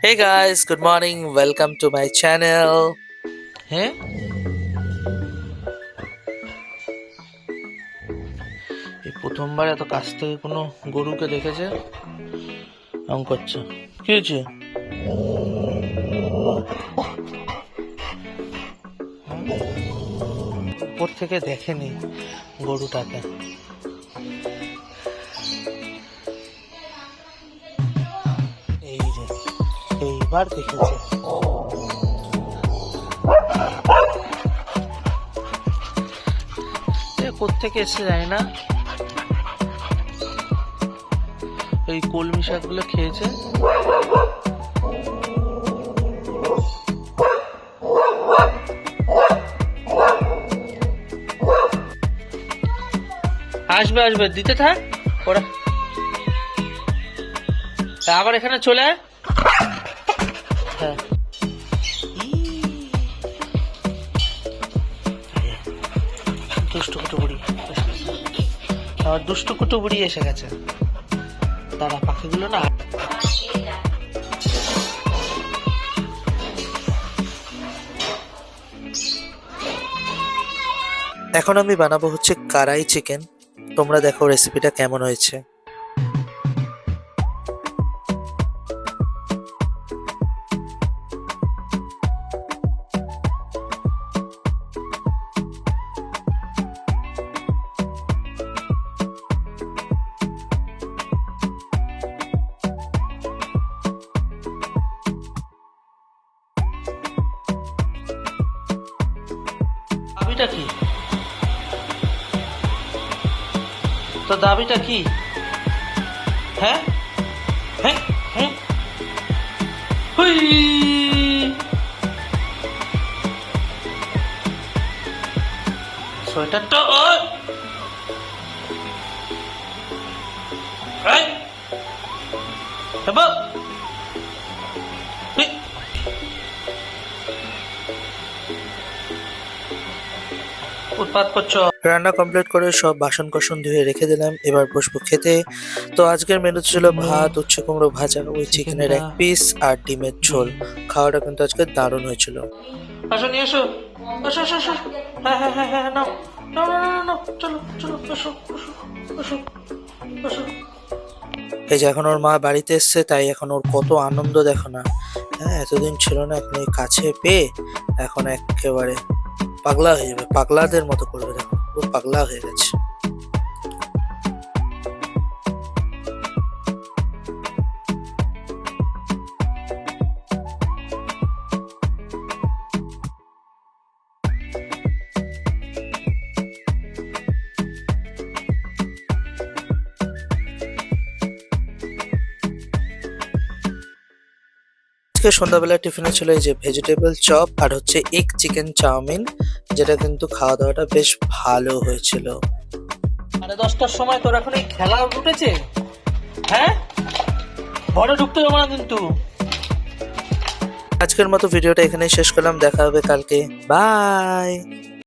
Hey guys, good morning. Welcome to my channel. হ্যাঁ এই প্রথমবার এত কাছ থেকে কোনো গরুকে দেখেছে এমন করছে। কি হয়েছে? উপর থেকে দেখেনি গরুটাকে। এই যে এইবার দেখেছে। কোত্থেকে এসে যায় না, ওই কলমি শাকগুলো খেয়েছে। আসবে আসবে, দিতে থাক ওরা। আবার এখানে চলে আয়। হ্যাঁ দুষ্টু কুটু বুড়ি, আমার দুষ্টু কুটু বুড়ি এসে গেছে। তারা পাখিগুলো না, এখন আমি বানাবো হচ্ছে কারাই চিকেন। তোমরা দেখো রেসিপিটা কেমন হয়েছে। দাবিটা কি? তো দাবিটা কি? হ্যাঁ হ্যাঁ হ্যাঁ, হুই সোয়েটারটা ওই উৎপাত করছো। রান্না কমপ্লিট করে সব বাসন কোসন ধুয়ে রেখে দিলাম, এবার বসবো খেতে। তো আজকের মেনু ছিল ভাত, উচ্ছে কুমড়ো ভাজা, ওই চিকেনের এক পিস আর ডিমের ঝোল। খাওয়াটা কিন্তু আজকে দারুণ হয়েছিল। আসো নিয়ে এসো, আসো আসো আসো, হ্যাঁ হ্যাঁ হ্যাঁ হ্যাঁ, নাও নাও নাও নাও, চলো চলো, বসো বসো বসো বসো। এই যে এখন ওর মা বাড়িতে এসছে, তাই এখন ওর কত আনন্দ দেখো না। হ্যাঁ এতদিন ছিল না, এখন এই কাছে পেয়ে এখন একেবারে পাগলা হয়ে যাবে, পাগলাদের মতো করবে। দেখো ও পাগলা হয়ে গেছে। আজকে সন্ধ্যাবেলা টিফিনে ছিল এই যে ভেজিটেবল চপ আর হচ্ছে এগ চিকেন চাউমিন, যেটা কিন্তু খাওয়া দাওয়াটা বেশ ভালো হয়েছিল। 10টার সময় তোর এখন এই খেলা উঠেছে? হ্যাঁ ঘরে ঢুকতে যাবো না কিন্তু। আজকের মতো ভিডিওটা এখানেই শেষ করলাম, দেখা হবে কালকে। বাই।